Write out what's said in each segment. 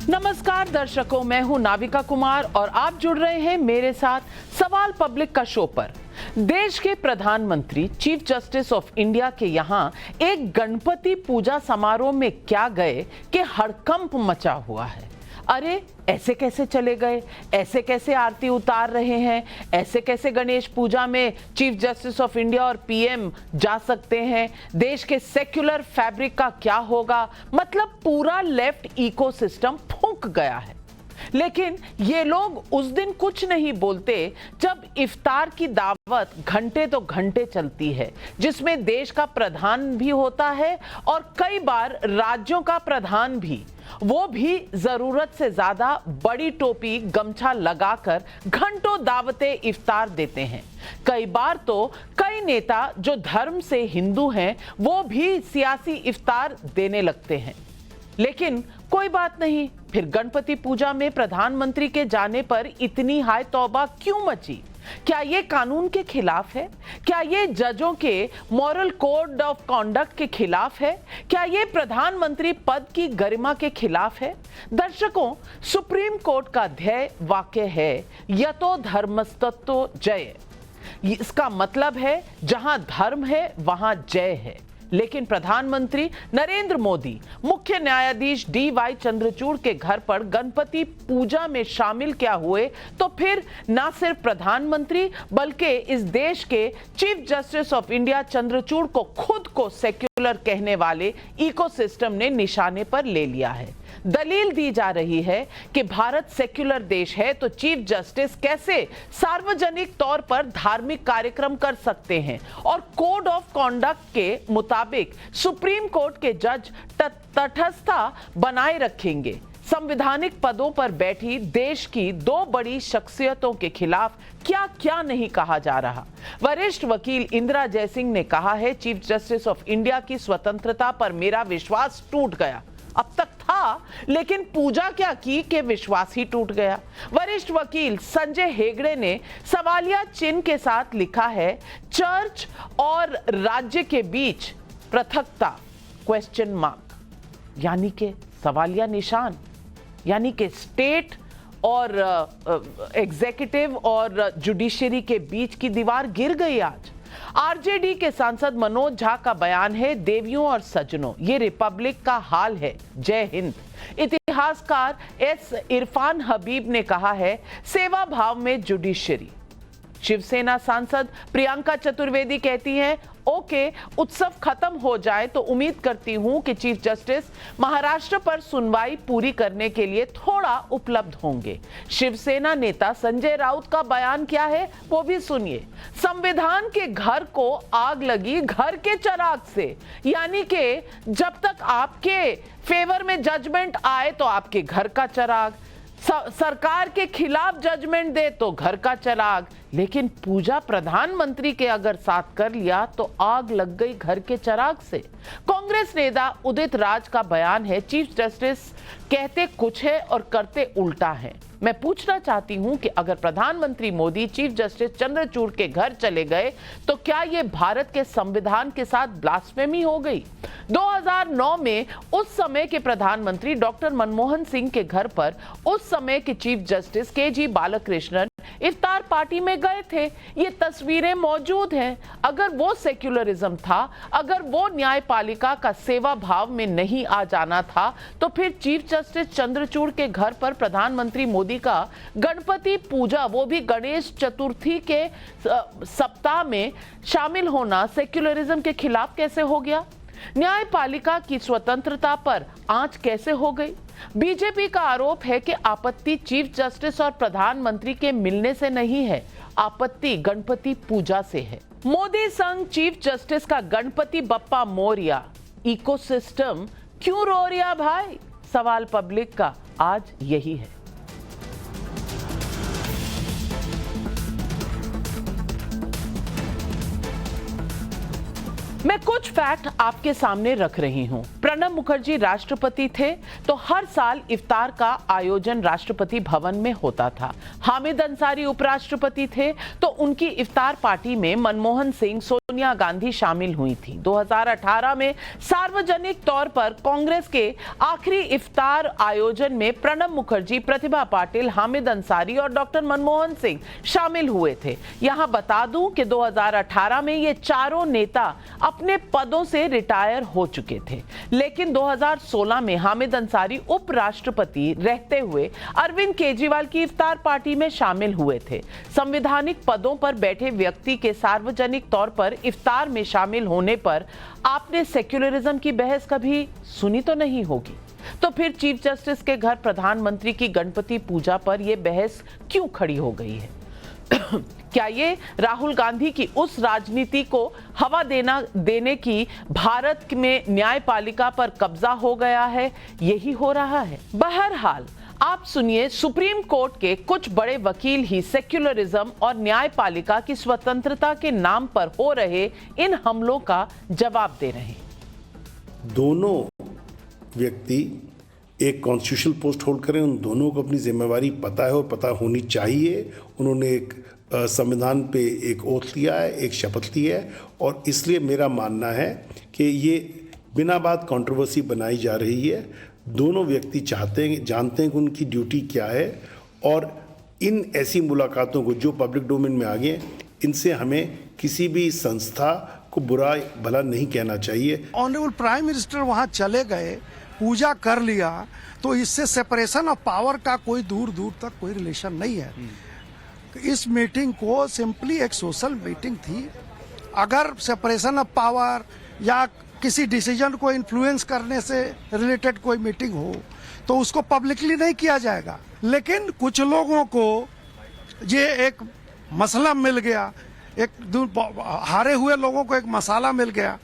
नमस्कार दर्शकों, मैं हूं नाविका कुमार और आप जुड़ रहे हैं मेरे साथ सवाल पब्लिक का शो पर। देश के प्रधानमंत्री चीफ जस्टिस ऑफ इंडिया के यहां एक गणपति पूजा समारोह में क्या गए कि हड़कंप मचा हुआ है। अरे ऐसे कैसे चले गए, ऐसे कैसे आरती उतार रहे हैं, ऐसे कैसे गणेश पूजा में चीफ जस्टिस ऑफ इंडिया और पीएम जा सकते हैं, देश के सेक्युलर फैब्रिक का क्या होगा। मतलब पूरा लेफ्ट इकोसिस्टम फूंक गया है। लेकिन ये लोग उस दिन कुछ नहीं बोलते जब इफ्तार की दावत घंटे तो घंटे चलती है, जिसमें देश का प्रधान भी होता है और कई बार राज्यों का प्रधान भी, वो भी जरूरत से ज्यादा बड़ी टोपी गमछा लगाकर घंटों दावते इफ्तार देते हैं। कई बार तो कई नेता जो धर्म से हिंदू हैं वो भी सियासी इफ्तार देने लगते हैं। लेकिन कोई बात नहीं, फिर गणपति पूजा में प्रधानमंत्री के जाने पर इतनी हाय तौबा क्यों मची? क्या ये कानून के खिलाफ है? क्या ये जजों के मॉरल कोड ऑफ कॉन्डक्ट के खिलाफ है? क्या ये प्रधानमंत्री पद की गरिमा के खिलाफ है? दर्शकों, सुप्रीम कोर्ट का ध्येय वाक्य है यतो धर्मस्ततो जय। इसका मतलब है जहां धर्म है वहां जय है। लेकिन प्रधानमंत्री नरेंद्र मोदी मुख्य न्यायाधीश DY चंद्रचूड़ के घर पर गणपति पूजा में शामिल क्या हुए, तो फिर ना सिर्फ प्रधानमंत्री बल्कि इस देश के chief justice of India Chandrachud को खुद को सेक्युलर कहने वाले इकोसिस्टम ने निशाने पर ले लिया है। दलील दी जा रही है कि भारत सेक्युलर देश है तो चीफ जस्टिस कैसे सार्वजनिक तौर पर धार्मिक कार्यक्रम कर सकते हैं और कोड ऑफ कॉन्डक्ट के मुताबिक सुप्रीम कोर्ट के जज तटस्थता बनाए रखेंगे। संवैधानिक पदों पर बैठी देश की दो बड़ी शख्सियतों के खिलाफ क्या क्या नहीं कहा जा रहा। वरिष्ठ वकील इंदिरा जयसिंह ने कहा है, चीफ जस्टिस ऑफ इंडिया की स्वतंत्रता पर मेरा विश्वास टूट गया। अब तक था, लेकिन पूजा क्या की कि विश्वास ही टूट गया। वरिष्ठ वकील संजय हेगड़े ने सवालिया चिन्ह के साथ लिखा है, चर्च और राज्य के बीच पृथकता क्वेश्चन मार्क, यानी कि सवालिया निशान, यानी कि स्टेट और एग्जीक्यूटिव और जुडिशरी के बीच की दीवार गिर गई। आज आरजेडी के सांसद मनोज झा का बयान है, देवियों और सज्जनों ये रिपब्लिक का हाल है, जय हिंद। इतिहासकार एस इरफान हबीब ने कहा है, सेवा भाव में जुडिशरी। शिवसेना सांसद प्रियंका चतुर्वेदी कहती हैं, ओके, उत्सव खत्म हो जाए तो उम्मीद करती हूं कि चीफ जस्टिस महाराष्ट्र पर सुनवाई पूरी करने के लिए थोड़ा उपलब्ध होंगे। शिवसेना नेता संजय राउत का बयान क्या है वो भी सुनिए। संविधान के घर को आग लगी घर के चिराग से, यानी कि जब तक आपके फेवर में जजमेंट आए तो आपके घर का चिराग, सरकार के खिलाफ जजमेंट दे तो घर का चिराग। लेकिन पूजा प्रधानमंत्री के अगर साथ कर लिया तो आग लग गई घर के चिराग से। कांग्रेस नेता उदित राज का बयान है, चीफ जस्टिस कहते कुछ है और करते उल्टा है। मैं पूछना चाहती हूं कि अगर प्रधानमंत्री मोदी चीफ जस्टिस चंद्रचूड़ के घर चले गए तो क्या यह भारत के संविधान के साथ ब्लास्फेमी हो गई? 2009 में उस समय के प्रधानमंत्री डॉक्टर मनमोहन सिंह के घर पर उस समय के चीफ जस्टिस KG बालाकृष्णन इफ्तार पार्टी में गए थे। ये तस्वीरें मौजूद हैं। अगर वो सेक्युलरिज्म था, अगर वो न्यायपालिका का सेवा भाव में नहीं आ जाना था, तो फिर चीफ जस्टिस चंद्रचूड़ के घर पर प्रधानमंत्री मोदी का गणपति पूजा, वो भी गणेश चतुर्थी के सप्ताह में शामिल होना सेक्युलरिज्म के खिलाफ कैसे हो गया? न्यायपालिका की स्वतंत्रता पर आंच कैसे हो गई? बीजेपी का आरोप है कि आपत्ति चीफ जस्टिस और प्रधानमंत्री के मिलने से नहीं है, आपत्ति गणपति पूजा से है। मोदी संग चीफ जस्टिस का गणपति बप्पा मोरिया, इकोसिस्टम क्यों रो रिया भाई? सवाल पब्लिक का आज यही है। मैं कुछ फैक्ट आपके सामने रख रही हूं। प्रणब मुखर्जी राष्ट्रपति थे तो हर साल इफ्तार का आयोजन राष्ट्रपति भवन में होता था। हामिद अंसारी उपराष्ट्रपति थे तो उनकी इफ्तार पार्टी में मनमोहन सिंह, सोनिया गांधी शामिल हुई थी। 2018 में सार्वजनिक तौर पर कांग्रेस के आखिरी इफ्तार आयोजन में प्रणब मुखर्जी, प्रतिभा पाटिल, हामिद अंसारी और डॉक्टर मनमोहन सिंह शामिल हुए थे। यहां बता दूं कि 2018 में ये चारों नेता अपने पदों से रिटायर हो चुके थे, लेकिन 2016 में हामिद अंसारी उपराष्ट्रपति रहते हुए अरविंद केजरीवाल की इफ्तार पार्टी में शामिल हुए थे। संवैधानिक पदों पर बैठे व्यक्ति के सार्वजनिक तौर पर इफ्तार में शामिल होने पर आपने सेक्युलरिज्म की बहस कभी सुनी तो नहीं होगी। तो फिर चीफ जस्टिस के घर प्रधानमंत्री की गणपति पूजा पर यह बहस क्यों खड़ी हो गई है? क्या ये राहुल गांधी की उस राजनीति को हवा देने की भारत में न्यायपालिका पर कब्जा हो गया है? यही हो रहा है। बहरहाल आप सुनिए, सुप्रीम कोर्ट के कुछ बड़े वकील ही सेक्युलरिज्म और न्यायपालिका की स्वतंत्रता के नाम पर हो रहे इन हमलों का जवाब दे रहे हैं। दोनों व्यक्ति एक कॉन्स्टिट्यूशनल पोस्ट होल्ड करें, उन दोनों को अपनी जिम्मेवारी पता है और पता होनी चाहिए। उन्होंने एक संविधान पे एक ओथ लिया है, एक शपथ ली है, और इसलिए मेरा मानना है कि ये बिना बात कंट्रोवर्सी बनाई जा रही है। दोनों व्यक्ति जानते हैं कि उनकी ड्यूटी क्या है, और इन ऐसी मुलाकातों को जो पब्लिक डोमेन में आ गए, इनसे हमें किसी भी संस्था को बुरा भला नहीं कहना चाहिए। ऑनरेबल प्राइम मिनिस्टर वहाँ चले गए, पूजा कर लिया, तो इससे सेपरेशन ऑफ पावर का कोई दूर दूर तक कोई रिलेशन नहीं है। इस मीटिंग को सिंपली एक सोशल मीटिंग थी। अगर सेपरेशन ऑफ पावर या किसी डिसीजन को इन्फ्लुएंस करने से रिलेटेड कोई मीटिंग हो तो उसको पब्लिकली नहीं किया जाएगा। लेकिन कुछ लोगों को ये एक मसला मिल गया, हारे हुए लोगों को एक मसाला मिल गया।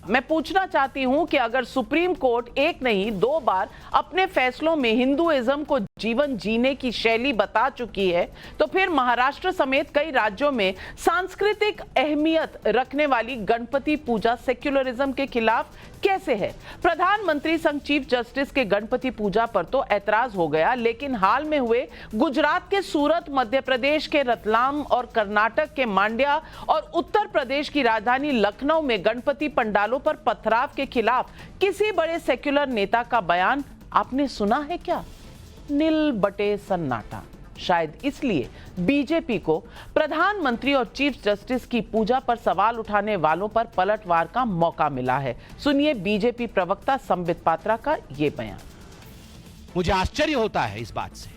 मैं पूछना चाहती हूं कि अगर सुप्रीम कोर्ट एक नहीं 2 बार अपने फैसलों में हिंदुइज्म को जीवन जीने की शैली बता चुकी है, तो फिर महाराष्ट्र समेत कई राज्यों में सांस्कृतिक अहमियत रखने वाली गणपति पूजा सेक्युलरिज्म के खिलाफ कैसे है? प्रधानमंत्री संग चीफ जस्टिस के गणपति पूजा पर तो ऐतराज हो गया, लेकिन हाल में हुए गुजरात के सूरत, मध्य प्रदेश के रतलाम और कर्नाटक के मांड्या और उत्तर प्रदेश की राजधानी लखनऊ में गणपति पंडालों पर पथराव के खिलाफ किसी बड़े सेक्युलर नेता का बयान आपने सुना है क्या? नील बटे सन्नाटा। शायद इसलिए बीजेपी को प्रधानमंत्री और चीफ जस्टिस की पूजा पर सवाल उठाने वालों पर पलटवार का मौका मिला है। सुनिए बीजेपी प्रवक्ता संबित पात्रा का यह बयान। मुझे आश्चर्य होता है इस बात से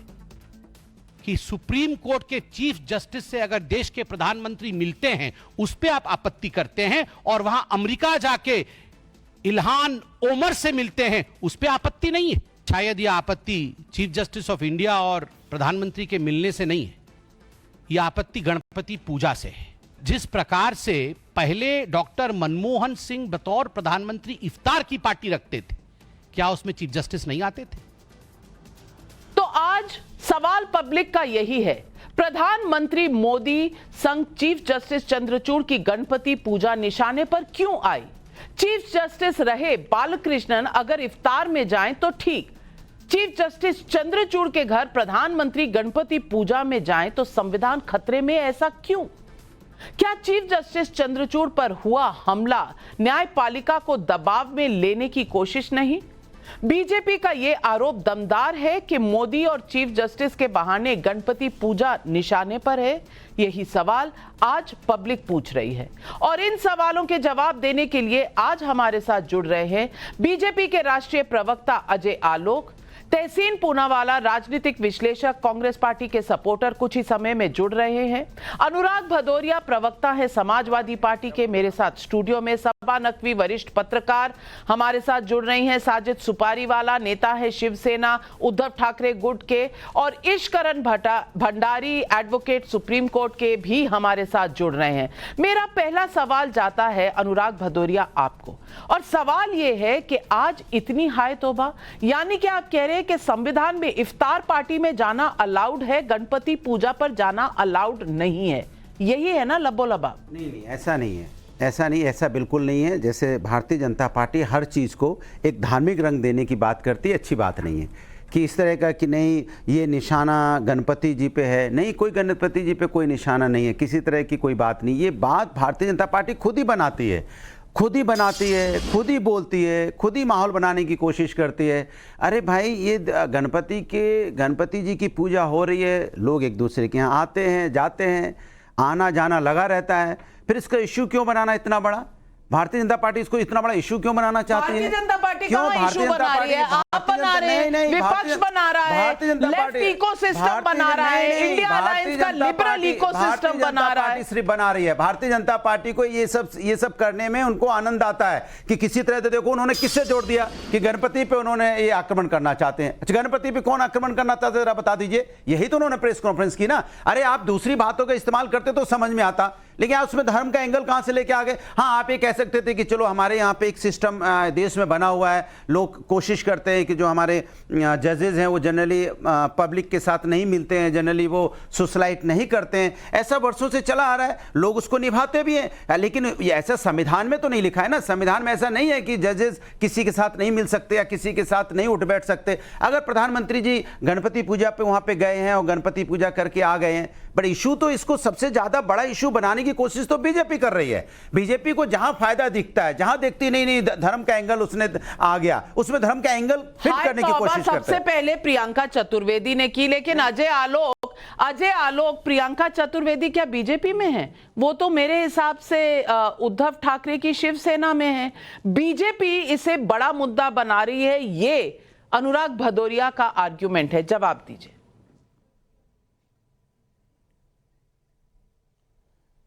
कि सुप्रीम कोर्ट के चीफ जस्टिस से अगर देश के प्रधानमंत्री मिलते हैं उस पर आप आपत्ति करते हैं, और वहां अमेरिका जाके इल्हान ओमर से मिलते हैं उस पर आपत्ति नहीं है। शायद यह आपत्ति चीफ जस्टिस ऑफ इंडिया और प्रधानमंत्री के मिलने से नहीं है, यह आपत्ति गणपति पूजा से है। जिस प्रकार से पहले डॉक्टर मनमोहन सिंह बतौर प्रधानमंत्री इफ्तार की पार्टी रखते थे, क्या उसमें चीफ जस्टिस नहीं आते थे? तो आज सवाल पब्लिक का यही है, प्रधानमंत्री मोदी संग चीफ जस्टिस चंद्रचूड़ की गणपति पूजा निशाने पर क्यों आई? चीफ जस्टिस रहे बालकृष्णन अगर इफ्तार में जाएं तो ठीक, चीफ जस्टिस चंद्रचूड़ के घर प्रधानमंत्री गणपति पूजा में जाएं तो संविधान खतरे में, ऐसा क्यों? क्या चीफ जस्टिस चंद्रचूड़ पर हुआ हमला न्यायपालिका को दबाव में लेने की कोशिश नहीं? बीजेपी का यह आरोप दमदार है कि मोदी और चीफ जस्टिस के बहाने गणपति पूजा निशाने पर है। यही सवाल आज पब्लिक पूछ रही है, और इन सवालों के जवाब देने के लिए आज हमारे साथ जुड़ रहे हैं बीजेपी के राष्ट्रीय प्रवक्ता अजय आलोक, तहसीन पूनावाला राजनीतिक विश्लेषक, कांग्रेस पार्टी के सपोर्टर कुछ ही समय में जुड़ रहे हैं, अनुराग भदौरिया प्रवक्ता है समाजवादी पार्टी के, मेरे साथ स्टूडियो में सबा नकवी वरिष्ठ पत्रकार हमारे साथ जुड़ रही हैं, साजिद सुपारीवाला नेता है शिवसेना उद्धव ठाकरे गुट के, और ईशकरण भंडारी एडवोकेट सुप्रीम कोर्ट के भी हमारे साथ जुड़ रहे हैं। मेरा पहला सवाल जाता है अनुराग भदौरिया आपको, और सवाल यह है कि आज इतनी हाय तौबा, यानी कि आप कह रहे हैं कि संविधान में इफ्तार पार्टी में जाना अलाउड है, गणपति पूजा पर जाना अलाउड नहीं है, यही है ना लबो लबाब? नहीं, ऐसा नहीं है। ऐसा नहीं, ऐसा बिल्कुल नहीं है। जैसे भारतीय जनता पार्टी हर चीज़ को एक धार्मिक रंग देने की बात करती है, अच्छी बात नहीं है कि इस तरह का कि नहीं ये निशाना गणपति जी पे है। नहीं, कोई गणपति जी पे कोई निशाना नहीं है, किसी तरह की कोई बात नहीं। ये बात भारतीय जनता पार्टी खुद ही बनाती है, खुद ही बनाती है, खुद ही बोलती है, खुद ही माहौल बनाने की कोशिश करती है। अरे भाई, ये गणपति जी की पूजा हो रही है, लोग एक दूसरे के यहाँ आते हैं जाते हैं, आना जाना लगा रहता है। फिर इसका इश्यू क्यों बनाना इतना बड़ा? भारतीय जनता पार्टी इसको इतना बड़ा इशू क्यों बनाना चाहती है? भारतीय जनता पार्टी कहां इशू बना रही है? आप बना रहे हैं, विपक्ष बना रहा है, लेफ्ट इकोसिस्टम बना रहा है, इंडिया अलायंस का लिबरल इकोसिस्टम बना रहा है। सिर्फ बना रही है भारतीय जनता पार्टी को। ये सब करने में उनको आनंद आता है कि किसी तरह से देखो उन्होंने किससे जोड़ दिया कि गणपति पे उन्होंने ये आक्रमण करना चाहते हैं। अच्छा, गणपति पे कौन आक्रमण करना चाहते हैं, जरा बता दीजिए। यही तो उन्होंने प्रेस कॉन्फ्रेंस की ना। अरे आप दूसरी बातों का इस्तेमाल करते तो समझ में आता, लेकिन आप उसमें धर्म का एंगल कहां से लेके आ गए? हाँ, आप ये कह सकते थे कि चलो हमारे यहाँ पे एक सिस्टम देश में बना हुआ है, लोग कोशिश करते हैं कि जो हमारे जजेस हैं वो जनरली पब्लिक के साथ नहीं मिलते हैं, जनरली वो सोशलाइट नहीं करते हैं। ऐसा वर्षों से चला आ रहा है, लोग उसको निभाते भी हैं, लेकिन ये ऐसा संविधान में तो नहीं लिखा है ना। संविधान में ऐसा नहीं है कि जजेस किसी के साथ नहीं मिल सकते या किसी के साथ नहीं उठ बैठ सकते। अगर प्रधानमंत्री जी गणपति पूजा पे वहाँ पे गए हैं और गणपति पूजा करके आ गए हैं, बट इशू तो इसको सबसे ज्यादा बड़ा इशू बनाने की कोशिश तो बीजेपी कर रही है। बीजेपी को जहां फायदा दिखता है, जहां देखती नहीं धर्म का एंगल उसने आ गया, उसमें धर्म का एंगल फिट करने की कोशिश करते हैं। सबसे पहले प्रियंका चतुर्वेदी ने की, लेकिन अजय आलोक प्रियंका चतुर्वेदी क्या बीजेपी में है? वो तो मेरे हिसाब से उद्धव ठाकरे की शिवसेना में है। बीजेपी इसे बड़ा मुद्दा बना रही है, ये अनुराग भदौरिया का आर्ग्यूमेंट है। जवाब दीजिए।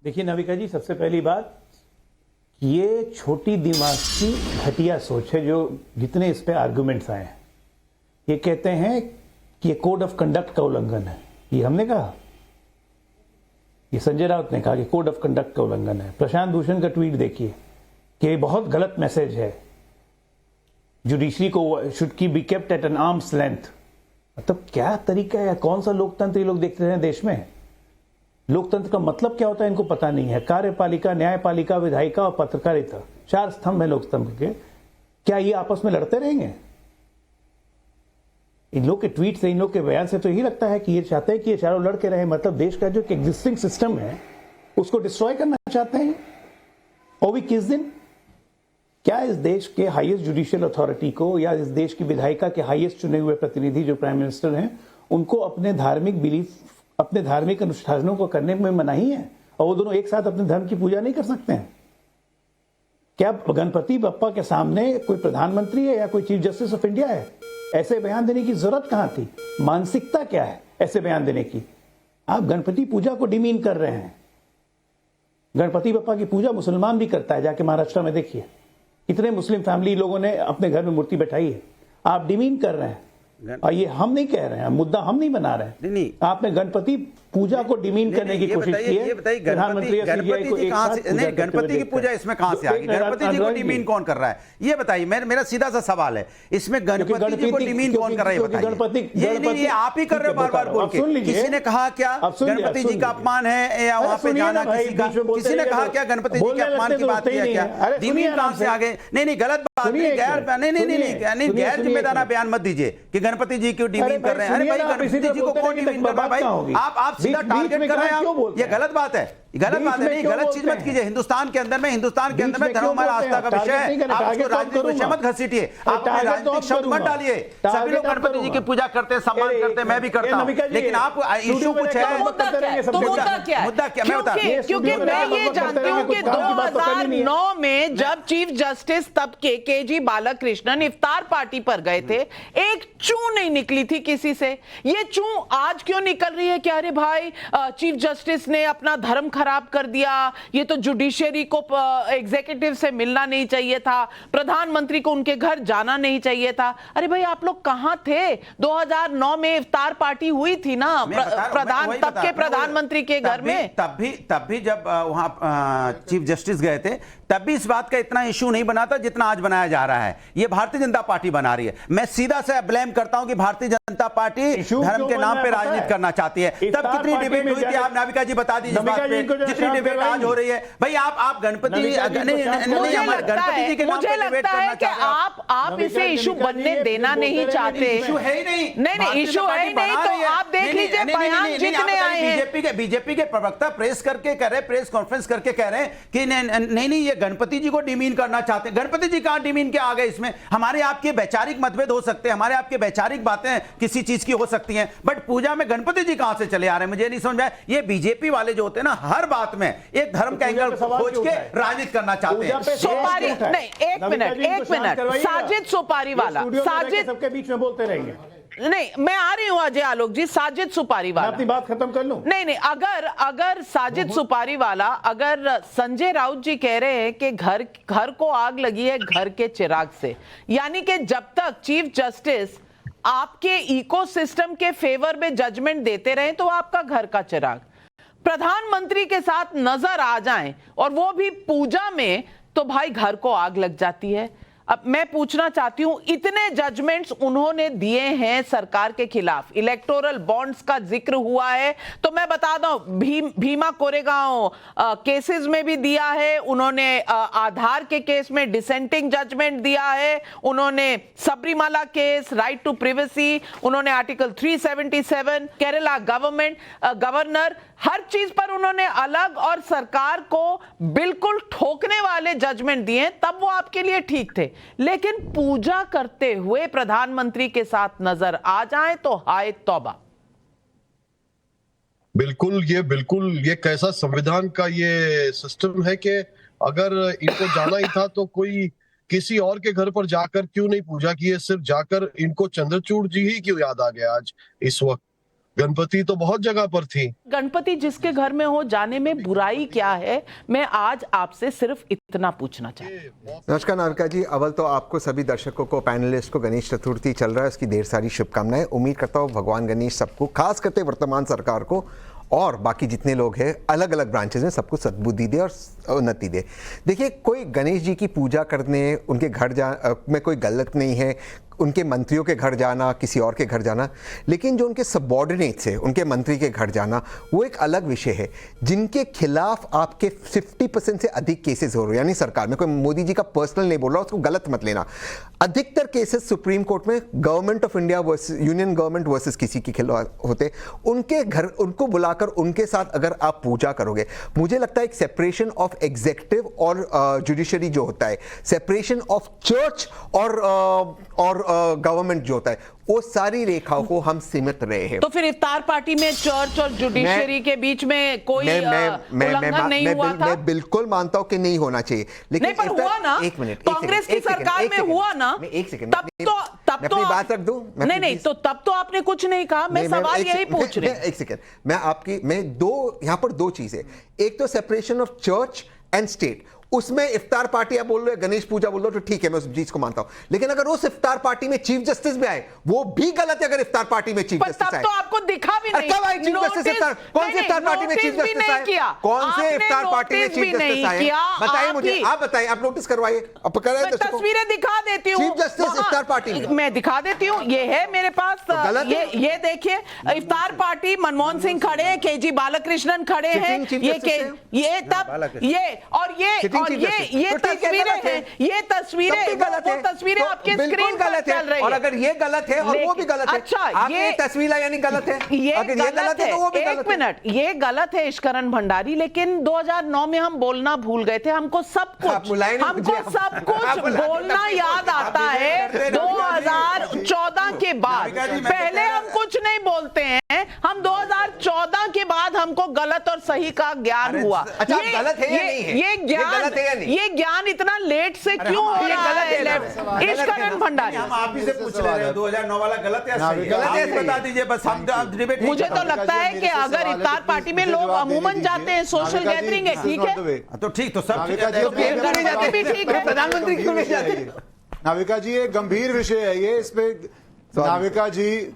देखिए नविका जी, सबसे पहली बात, ये छोटी दिमाग की घटिया सोच है जो जितने इस पे आर्गुमेंट्स आए हैं। ये कहते हैं कि ये कोड ऑफ कंडक्ट का उल्लंघन है। ये हमने कहा, ये संजय राउत ने कहा कि कोड ऑफ कंडक्ट का उल्लंघन है। प्रशांत भूषण का ट्वीट देखिए कि बहुत गलत मैसेज है, जुडिशरी को शुड की be kept at an arm's length. मतलब क्या तरीका है? कौन सा लोकतंत्र ये लोग देखते हैं देश में? लोकतंत्र का मतलब क्या होता है इनको पता नहीं है। कार्यपालिका, न्यायपालिका, विधायिका और पत्रकारिता, 4 स्तंभ है लोकतंत्र के। क्या ये आपस में लड़ते रहेंगे? इन लोग के ट्वीट से, इन लोग के बयान से तो यही लगता है कि ये चाहते हैं कि ये चारों लड़के रहे। मतलब देश का जो एग्जिस्टिंग सिस्टम है उसको डिस्ट्रॉय करना चाहते हैं। और भी किस दिन? क्या इस देश के हाईएस्ट जुडिशियल अथॉरिटी को या इस देश की विधायिका के हाईएस्ट चुने हुए प्रतिनिधि जो प्राइम मिनिस्टर हैं, उनको अपने धार्मिक बिलीफ, अपने धार्मिक अनुष्ठानों को करने में मनाही है? और वो दोनों एक साथ अपने धर्म की पूजा नहीं कर सकते हैं? क्या गणपति बप्पा के सामने कोई प्रधानमंत्री है या कोई चीफ जस्टिस ऑफ इंडिया है? ऐसे बयान देने की जरूरत कहां थी? मानसिकता क्या है ऐसे बयान देने की? आप गणपति पूजा को डिमीन कर रहे हैं। गणपति बप्पा की पूजा मुसलमान भी करता है, जाके महाराष्ट्र में देखिए कितने मुस्लिम फैमिली लोगों ने अपने घर में मूर्ति बैठाई है। आप डिमीन कर रहे हैं। और ये हम नहीं कह रहे हैं, मुद्दा हम नहीं बना रहे हैं। नहीं, आपने गणपति पूजा को डिमीन करने की कोशिश की है। गणपति की पूजा इसमें कहां से आ गई? गणपति जी को डिमीन कौन कर रहा है ये बताइए। मेरा सीधा सा सवाल है, इसमें गणपति जी को डिमीन कौन कर रहा है बताइए। ये आप ही कर रहे हो बार बार बोल के। किसी ने कहा क्या गणपति जी का अपमान है या वहां पे जाना किसी का? किसी ने कहा क्या गणपति जी के अपमान की बात किया क्या? डिमीन कहां से आ गए? नहीं, गलत बात नहीं, गैर जिम्मेदार बयान मत दीजिए कि गणपति जी को डिमीन कर रहे हैं। अरे भाई, गणपति जी को कौन डिमीन कर रहा है भाई? आप सीधा टारगेट कर रहे हैं। ये गलत बात है, गलत बात है। नहीं, गलत चीज मत कीजिए। हिंदुस्तान के अंदर में धर्म हमारा आस्था का विषय है। आप उसको राजनीतिक विषय मत घसीटिए, आप राजनीतिक शब्द मत डालिए। सभी लोग गणपति जी की पूजा करते हैं, सम्मान करते हैं, मैं भी करता हूं, लेकिन आप इशू कुछ है। मुद्दा क्या? मैं बता, क्योंकि मैं ये जानती हूं कि 2009 में जब चीफ जस्टिस तब के केजी बालाकृष्णन इफ्तार पार्टी पर गए थे, एक चू नहीं निकली थी किसी से। ये चू आज क्यों निकल रही है कि अरे भाई चीफ जस्टिस ने अपना धर्म खराब कर दिया, ये तो जुडिशरी को एग्जीक्यूटिव से मिलना नहीं चाहिए था, प्रधानमंत्री को उनके घर जाना नहीं चाहिए था। अरे भाई, आप लोग कहां थे? 2009 में इफ्तार पार्टी हुई थी ना तब के प्रधानमंत्री के घर में। तब भी जब वहां चीफ जस्टिस गए थे तब भी इस बात का इतना इशू नहीं बना था जितना आज बनाया जा रहा है। ये भारतीय जनता पार्टी बना रही है। मैं सीधा से ब्लेम करता हूं कि भारतीय जनता पार्टी धर्म के नाम पे राजनीति करना चाहती है। तब कितनी डिबेट हुई थी, आप नाविका जी बता दीजिए इस बात पे, जितनी डिबेट आज हो रही है। भाई आप गणपति जी के नाम पे डिबेट करना चाहते हैं। आप इसे इशू बनने देना नहीं चाहते। इशू है ही नहीं। नहीं, इशू है ही नहीं, तो आप देख लीजिए बयान जितने आए हैं। बीजेपी के प्रवक्ता प्रेस करके कह रहे, प्रेस कॉन्फ्रेंस करके कह रहे हैं कि नहीं ये गणपति जी को डिमीन करना चाहते हैं। गणपति जी कहां डिमीन के आ गए इसमें? हमारे आपके वैचारिक मतभेद हो सकते हैं, हमारे आपके वैचारिक बातें किसी चीज की हो सकती हैं, बट पूजा में गणपति जी कहां से चले आ रहे हैं मुझे नहीं समझ में आया। ये बीजेपी वाले जो होते हैं ना, हर बात में एक धर्म का एंगल खोज के राजनीति करना चाहते हैं। सुपारी नहीं, एक मिनट, साजिद सुपारी वाला, साजिद सबके बीच में बोलते रहेंगे। नहीं, मैं आ रही हूं अजय आलोक जी। साजिद सुपारी वाला, अपनी बात खत्म कर लूं। नहीं, अगर साजिद सुपारी वाला, अगर संजय राउत जी कह रहे हैं कि घर को आग लगी है घर के चिराग से, यानी कि जब तक चीफ जस्टिस आपके इकोसिस्टम के फेवर में जजमेंट देते रहे तो आपका घर का चिराग प्रधानमंत्री के साथ नजर आ जाएं और वो भी पूजा में, तो भाई घर को आग लग जाती है। अब मैं पूछना चाहती हूं, इतने जजमेंट्स उन्होंने दिए हैं सरकार के खिलाफ, इलेक्टोरल बॉन्ड्स का जिक्र हुआ है, तो मैं बता दूं भीमा कोरेगांव केसेस में भी दिया है उन्होंने, आधार के केस में डिसेंटिंग जजमेंट दिया है उन्होंने, Sabarimala case, right to privacy, उन्होंने आर्टिकल 377, केरला गवर्नर, हर चीज पर उन्होंने अलग और सरकार को बिल्कुल ठोकने वाले जजमेंट दिए। तब वो आपके लिए ठीक थे, लेकिन पूजा करते हुए प्रधानमंत्री के साथ नजर आ जाए तो हाय तौबा। बिल्कुल ये कैसा संविधान का ये सिस्टम है कि अगर इनको जाना ही था तो कोई किसी और के घर पर जाकर क्यों नहीं पूजा की है, सिर्फ जाकर इनको चंद्रचूड़ जी ही क्यों याद आ गया आज इस वक्त? गणपति तो बहुत जगह पर थी। गणपति जिसके घर में हो जाने में बुराई क्या है? मैं आज आपसे सिर्फ इतना पूछना चाहती हूं। नमस्कार नाविका जी, अव्वल तो आपको, सभी दर्शकों को, पैनलिस्ट को गणेश चतुर्थी चल रहा है उसकी ढेर सारी शुभकामनाएं। उम्मीद करता हूँ भगवान गणेश सबको, खास करते वर्तमान सरकार को और बाकी जितने लोग हैं अलग अलग ब्रांचेस में, सबको सद्बुद्धि दे और उन्नति दे। देखिए, कोई गणेश जी की पूजा करने उनके घर में कोई गलत नहीं है, उनके मंत्रियों के घर जाना, किसी और के घर जाना, लेकिन जो उनके सबॉर्डिनेट्स हैं, उनके मंत्री के घर जाना, वो एक अलग विषय है जिनके खिलाफ आपके 50% से अधिक केसेस हो रहे हैं। यानी सरकार में, कोई मोदी जी का पर्सनल नहीं बोल रहा, उसको गलत मत लेना, अधिकतर केसेस सुप्रीम कोर्ट में government of India versus union government versus किसी के खिलाफ होते। उनके घर, उनको बुलाकर उनके साथ अगर आप पूजा करोगे, मुझे लगता है एक सेपरेशन ऑफ एग्जीक्यूटिव और जुडिशरी जो होता है, सेपरेशन ऑफ चर्च और गवर्नमेंट जो होता है, वो सारी रेखाओं को हम सीमित रहे हैं। तो फिर इफ्तार पार्टी में चर्च और जुडिशरी के बीच में कोई उल्लंघन नहीं हुआ था? मैं बिल्कुल मानता हूं कि नहीं होना चाहिए, लेकिन नहीं, पर हुआ ना, एक मिनट, कांग्रेस की सरकार में हुआ ना, एक सेकंड, तब तो अपनी बात रख दूं? नहीं, तो तब तो आपने कुछ नहीं कहा, मैं सवाल यही पूछ रही हूं। एक सेकंड, मैं यहां पर दो चीजें, एक तो separation of church and state, उसमें इफ्तार पार्टी आप बोल रहे हो, गणेश पूजा बोल रहे हो, तो ठीक है, मैं उस चीज को मानता हूं, लेकिन अगर उस इफ्तार पार्टी में चीफ जस्टिस भी आए, वो भी गलत है। अगर इफ्तार पार्टी में चीफ जस्टिस आए, तो आपको दिखा भी नहीं, कब आए चीफ जस्टिस? कौन से इफ्तार पार्टी में चीफ जस्टिस आए? कौन से इफ्तार पार्टी में चीफ जस्टिस आए? बताइए मुझे, आप बताइए, आप नोटिस करवाइए, तस्वीरें दिखा देती हूँ, चीफ जस्टिस इफ्तार पार्टी में मैं दिखा देती हूँ, ये है मेरे पास, ये देखिए, इफ्तार पार्टी, मनमोहन सिंह खड़े हैं, केजी बालकृष्णन खड़े हैं, ये तस्वीरें हैं, ये तस्वीरें आपके स्क्रीन पर चल रही है। और अगर ये गलत है और वो भी गलत है, अच्छा, ये तस्वीर यानी गलत है, अगर ये गलत है तो वो भी गलत है। एक मिनट, ये गलत है इश्करण भंडारी, लेकिन 2009 में हम बोलना भूल गए थे, हमको सब कुछ बोलना याद आता है 2014 के बाद। पहले हम कुछ नहीं बोलते हैं, हम 2014 के बाद हमको गलत और सही का ज्ञान हुआ। अच्छा, गलत है या नहीं है? ये ज्ञान इतना लेट से क्यों हो रहा है? इश्करण भंडारी, हम आप ही से पूछ रहे हैं, 2009 वाला गलत है या सही? गलत है, बता दीजिए बस, हम डिबेट। मुझे तो लगता है कि अगर इफ्तार पार्टी में लोग अमूमन जाते हैं, सोशल गैदरिंग है, ठीक है, तो ठीक, तो सब ठीक है, प्रधानमंत्री क्यों नहीं जाते? नाविका जी, एक गंभीर विषय है ये, इस पे नाविका जी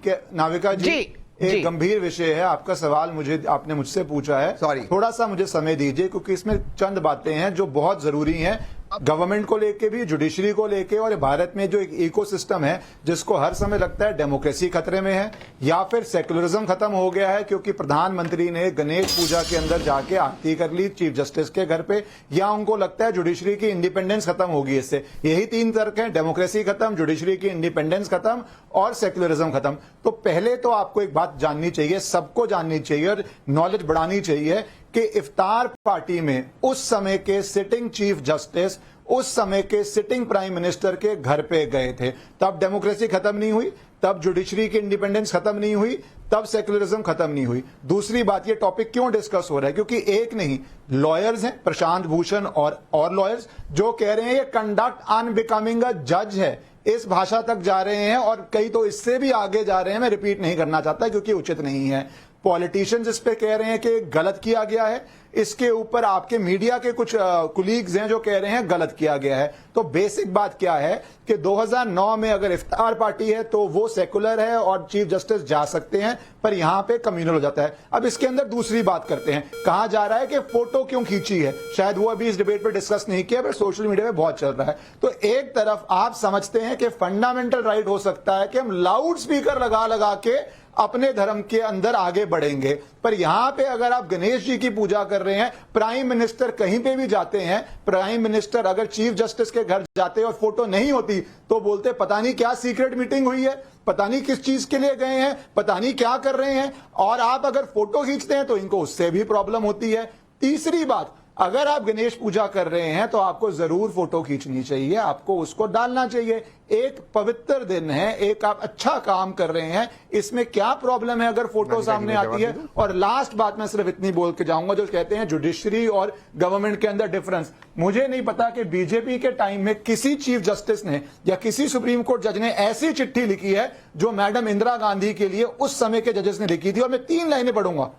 जी। एक गंभीर विषय है आपका सवाल, आपने मुझसे पूछा है। Sorry। थोड़ा सा मुझे समय दीजिए, क्योंकि इसमें चंद बातें हैं जो बहुत जरूरी हैं, गवर्नमेंट को लेके भी, जुडिशरी को लेके, और भारत में जो एक इकोसिस्टम है जिसको हर समय लगता है डेमोक्रेसी खतरे में है या फिर सेकुलरिज्म खत्म हो गया है, क्योंकि प्रधानमंत्री ने गणेश पूजा के अंदर जाके आरती कर ली चीफ जस्टिस के घर पे, या उनको लगता है जुडिशरी की इंडिपेंडेंस खत्म होगी इससे। यही तीन तर्क हैं, डेमोक्रेसी खत्म, जुडिशरी की इंडिपेंडेंस खत्म और सेकुलरिज्म खत्म। तो पहले तो आपको एक बात जाननी चाहिए, सबको जाननी चाहिए और नॉलेज बढ़ानी चाहिए कि इफ्तार पार्टी में उस समय के सिटिंग चीफ जस्टिस उस समय के सिटिंग प्राइम मिनिस्टर के घर पे गए थे। तब डेमोक्रेसी खत्म नहीं हुई, तब जुडिशरी की इंडिपेंडेंस खत्म नहीं हुई, तब सेकुलरिज्म खत्म नहीं हुई। दूसरी बात, ये टॉपिक क्यों डिस्कस हो रहा है, क्योंकि एक नहीं, लॉयर्स हैं प्रशांत भूषण और लॉयर्स जो कह रहे हैं ये कंडक्ट अनबिकमिंग अ जज है, इस भाषा तक जा रहे हैं और कई तो इससे भी आगे जा रहे हैं। मैं रिपीट नहीं करना चाहता क्योंकि उचित नहीं है। पॉलिटिशियंस इस पे कह रहे हैं कि गलत किया गया है, इसके ऊपर आपके मीडिया के कुछ कुलीग्स हैं जो कह रहे हैं गलत किया गया है। तो बेसिक बात क्या है कि 2009 में अगर इफ्तार पार्टी है तो वो सेकुलर है और चीफ जस्टिस जा सकते हैं, पर यहां पे कम्युनल हो जाता है। अब इसके अंदर दूसरी बात करते हैं, कहा जा रहा है कि फोटो क्यों खींची है, शायद वो अभी इस डिबेट पर डिस्कस नहीं किया, पर सोशल मीडिया में बहुत चल रहा है। तो एक तरफ आप समझते हैं कि फंडामेंटल राइट हो सकता है कि हम लाउड स्पीकर लगा लगा के अपने धर्म के अंदर आगे बढ़ेंगे, पर यहां पे अगर आप गणेश जी की पूजा कर रहे हैं, प्राइम मिनिस्टर कहीं पे भी जाते हैं, प्राइम मिनिस्टर अगर चीफ जस्टिस के घर जाते और फोटो नहीं होती तो बोलते पता नहीं क्या सीक्रेट मीटिंग हुई है, पता नहीं किस चीज के लिए गए हैं, पता नहीं क्या कर रहे हैं। और आप अगर फोटो खींचते हैं तो इनको उससे भी प्रॉब्लम होती है। तीसरी बात, अगर आप गणेश पूजा कर रहे हैं तो आपको जरूर फोटो खींचनी चाहिए, आपको उसको डालना चाहिए। एक पवित्र दिन है, एक आप अच्छा काम कर रहे हैं, इसमें क्या प्रॉब्लम है अगर फोटो सामने आती है। और लास्ट बात मैं सिर्फ इतनी बोल के जाऊंगा, जो कहते हैं जुडिशरी और गवर्नमेंट के अंदर डिफरेंस, मुझे नहीं पता कि बीजेपी के टाइम में किसी चीफ जस्टिस ने या किसी सुप्रीम कोर्ट जज ने ऐसी चिट्ठी लिखी है जो मैडम इंदिरा गांधी के लिए उस समय के जजेस ने लिखी थी। और मैं 3 लाइनें पढ़ूंगा।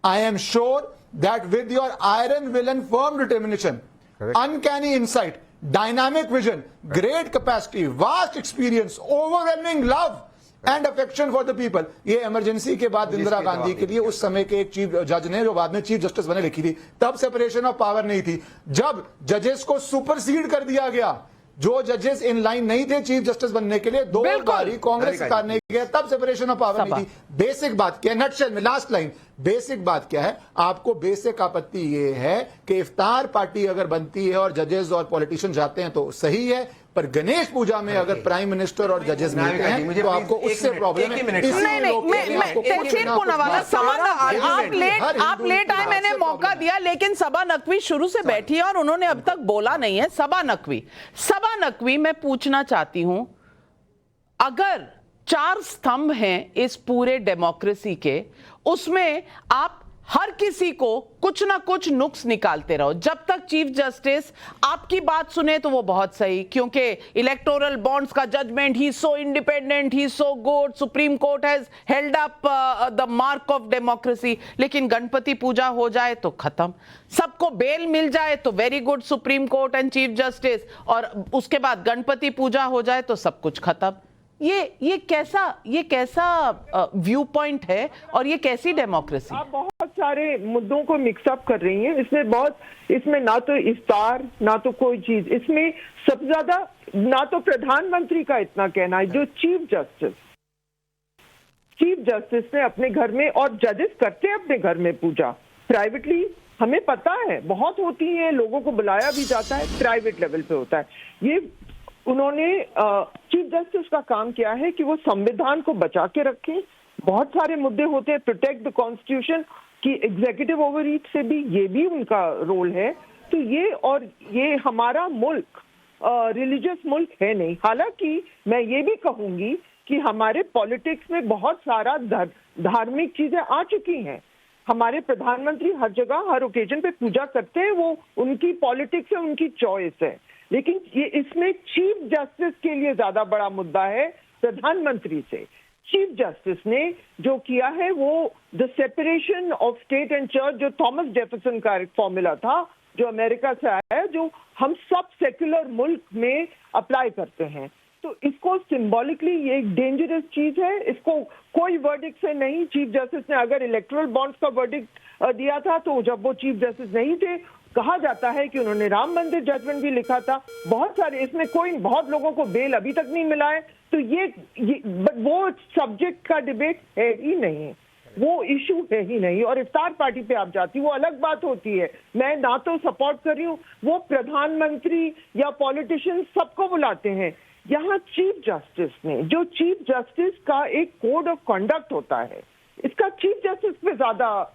I am sure that with your iron will and firm determination, uncanny insight, dynamic vision, great capacity, vast experience, overwhelming love and affection for the people, ये इमरजेंसी के बाद इंदिरा गांधी के लिए उस समय के एक चीफ जज ने, जो बाद में चीफ जस्टिस बने, लिखी थी। तब सेपरेशन ऑफ पावर नहीं थी। जब जजेस को सुपरसीड कर दिया गया, जो जजेस इन लाइन नहीं थे चीफ जस्टिस बनने के लिए, 2 बारी कांग्रेस सरकार ने किया, तब सेपरेशन ऑफ पावर नहीं थी। बेसिक बात क्या है, नटशेल में लास्ट लाइन, बेसिक बात क्या है, आपको बेसिक आपत्ति ये है कि इफ्तार पार्टी अगर बनती है और जजेस और पॉलिटिशियन जाते हैं तो सही है, पर गणेश पूजा में अगर प्राइम मिनिस्टर और जजेस मिलते हैं तो आपको उससे प्रॉब्लम है। आप लेट आए, मैंने मौका दिया, लेकिन सबा नकवी शुरू से बैठी है और उन्होंने अब तक बोला नहीं है। सबा नकवी मैं पूछना चाहती हूं, अगर 4 स्तंभ हैं इस पूरे डेमोक्रेसी के, उसमें आप हर किसी को कुछ ना कुछ नुक्स निकालते रहो। जब तक चीफ जस्टिस आपकी बात सुने तो वो बहुत सही, क्योंकि इलेक्टोरल बॉन्ड्स का judgement, he so independent, he so good, supreme court has held up the mark of democracy. लेकिन गणपति पूजा हो जाए तो खत्म, सबको बेल मिल जाए तो very good supreme court and chief justice, और उसके बाद गणपति पूजा हो जाए तो सब कुछ खत्म। ये कैसा व्यू पॉइंट है और ये कैसी डेमोक्रेसी? आप बहुत सारे मुद्दों को मिक्सअप कर रही हैं। इसमें ना तो इफ्तार, ना तो कोई चीज, इसमें सबसे ज्यादा ना तो प्रधानमंत्री का इतना कहना है, जो चीफ जस्टिस ने अपने घर में, और जजेस करते हैं अपने घर में पूजा प्राइवेटली, हमें पता है बहुत होती है, लोगों को बुलाया भी जाता है, प्राइवेट लेवल पे होता है। ये उन्होंने चीफ जस्टिस का काम किया है कि वो संविधान को बचा के रखें। बहुत सारे मुद्दे होते हैं, प्रोटेक्ट द कॉन्स्टिट्यूशन की एग्जीक्यूटिव ओवररीच से भी, ये भी उनका रोल है। तो ये हमारा मुल्क रिलीजियस मुल्क है नहीं। हालांकि मैं ये भी कहूंगी कि हमारे पॉलिटिक्स में बहुत सारा धार्मिक चीजें आ चुकी हैं। हमारे प्रधानमंत्री हर जगह हर ओकेजन पे पूजा करते हैं, वो उनकी पॉलिटिक्स है, उनकी चॉइस है। लेकिन ये इसमें चीफ जस्टिस के लिए ज्यादा बड़ा मुद्दा है प्रधानमंत्री से। चीफ जस्टिस ने जो किया है वो the separation of state and church, जो थॉमस जेफरसन का एक फॉर्मूला था जो अमेरिका से आया है, जो हम सब सेक्युलर मुल्क में अप्लाई करते हैं। तो इसको सिंबॉलिकली ये एक डेंजरस चीज है। इसको कोई वर्डिक्ट से नहीं, चीफ जस्टिस ने अगर इलेक्टोरल बॉन्ड्स का वर्डिक्ट दिया था तो जब वो चीफ जस्टिस नहीं थे, कहा जाता है कि उन्होंने राम मंदिर जजमेंट भी लिखा था। बहुत सारे इसमें कोई बहुत लोगों को बेल अभी तक नहीं मिला है। तो ये बट वो सब्जेक्ट का डिबेट है ही नहीं, वो इशू है ही नहीं। और इफ्तार पार्टी पे आप जाती, वो अलग बात होती है। मैं ना तो सपोर्ट कर रही हूँ, वो प्रधानमंत्री या पॉलिटिशियन सबको बुलाते हैं। यहाँ चीफ जस्टिस ने, जो चीफ जस्टिस का एक कोड ऑफ कंडक्ट होता है, इसका चीफ जस्टिस पे ज्यादा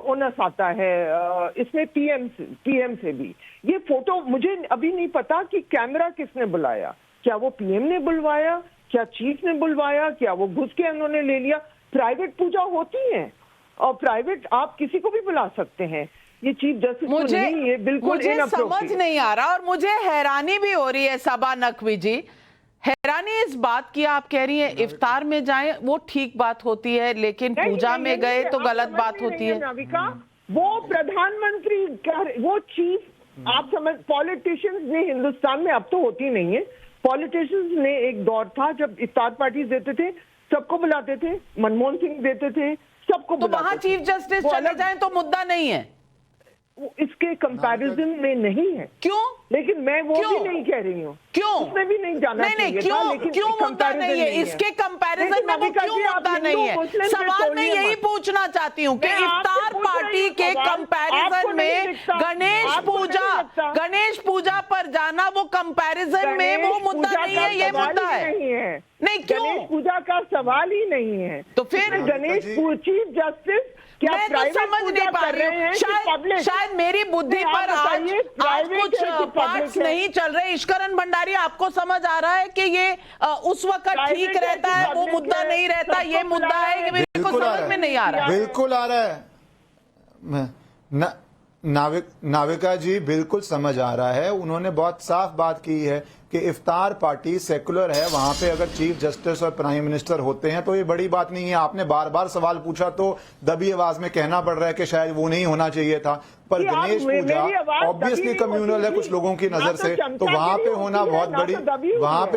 ओनस आता है, इसमें पीएम से भी। ये फोटो मुझे अभी नहीं पता कि कैमरा किसने बुलाया, क्या वो पीएम ने बुलवाया, क्या चीफ ने बुलवाया, क्या वो घुस के उन्होंने ले लिया। प्राइवेट पूजा होती है और प्राइवेट आप किसी को भी बुला सकते हैं। ये चीफ जस्टिस को नहीं, ये बिल्कुल मुझे समझ नहीं आ रहा और मुझे हैरानी भी हो रही है सबा नकवी जी, हैरानी इस बात की, आप कह रही हैं इफ्तार में जाएं वो ठीक बात होती है, लेकिन पूजा में गए तो गलत बात होती है। नाविका, वो प्रधानमंत्री, वो चीफ, आप समझ, पॉलिटिशियंस ने हिंदुस्तान में, अब तो होती नहीं है, पॉलिटिशियंस ने एक दौर था जब इफ्तार पार्टी देते थे, सबको बुलाते थे, मनमोहन सिंह देते थे, सबको तो वहां चीफ जस्टिस चले जाएं तो मुद्दा नहीं है, इसके कंपैरिजन में नहीं है। क्यों? लेकिन मैं वो भी नहीं कह रही हूँ, क्यों उसमें भी नहीं जाना चाहिए क्यों था, लेकिन क्यों मुद्दा नहीं है? इसके कंपैरिजन में वो क्यों मुद्दा नहीं है? सवाल मैं यही पूछना चाहती हूँ कि इफ्तार पार्टी के कंपैरिजन में गणेश पूजा पर जाना, वो कंपैरिजन में वो मुद्दा नहीं है, ये मुद्दा है। नहीं, क्यों? गणेश पूजा का सवाल ही नहीं है। तो फिर गणेश चीफ जस्टिस क्या मैं तो समझ नहीं पा रही हूँ, शायद मेरी बुद्धि पर आज कुछ पार्ट्स नहीं चल रहे। ईश्वरन भंडारी, आपको समझ आ रहा है कि ये उस वक्त ठीक रहता है, वो मुद्दा नहीं रहता, ये मुद्दा है, ये मेरे को समझ में नहीं आ रहा। बिल्कुल आ रहा है नाविका जी, बिल्कुल समझ आ रहा है। उन्होंने बहुत साफ बात की है कि इफ्तार पार्टी सेकुलर है, वहां पे अगर चीफ जस्टिस और प्राइम मिनिस्टर होते हैं तो ये बड़ी बात नहीं है। आपने बार बार सवाल पूछा तो दबी आवाज में कहना पड़ रहा है कि शायद वो नहीं होना चाहिए था, पर गणेश पूजा ऑब्वियसली कम्युनल है कुछ लोगों की नजर से, तो वहां पे होना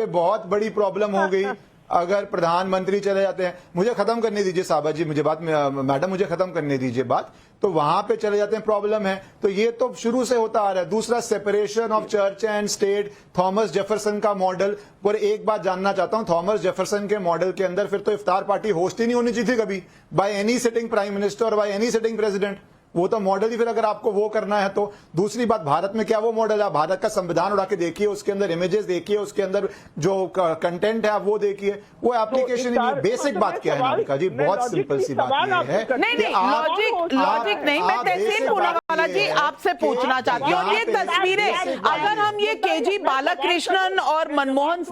बहुत बड़ी प्रॉब्लम हो गई। अगर प्रधानमंत्री चले जाते हैं, मुझे खत्म करने दीजिए साहबा जी, मुझे बात, मैडम मुझे खत्म करने दीजिए बात, तो वहां पे चले जाते हैं, प्रॉब्लम है। तो ये तो शुरू से होता आ रहा है। दूसरा, separation of church and state, Thomas Jefferson का मॉडल। पर एक बात जानना चाहता हूं, थॉमस जेफरसन के मॉडल के अंदर फिर तो इफ्तार पार्टी होस्ट ही नहीं होनी चाहिए थी कभी, by any sitting prime minister और बाय एनी सिटिंग प्रेसिडेंट। वो तो मॉडल ही, फिर अगर आपको वो करना है तो। दूसरी बात, भारत में क्या वो मॉडल है? भारत का संविधान उड़ा के देखिए, उसके अंदर इमेजेस देखिए, उसके अंदर जो कंटेंट है आप वो देखिए, वो एप्लीकेशन ही। बेसिक बात क्या है नाविका जी? बहुत सिंपल सी बात ये है। नहीं, लॉजिक नहीं, मैं तहसीन पूनावाला जी आपसे पूछना चाहती हूँ, ये तस्वीरें, अगर हम ये केजी बालाकृष्णन और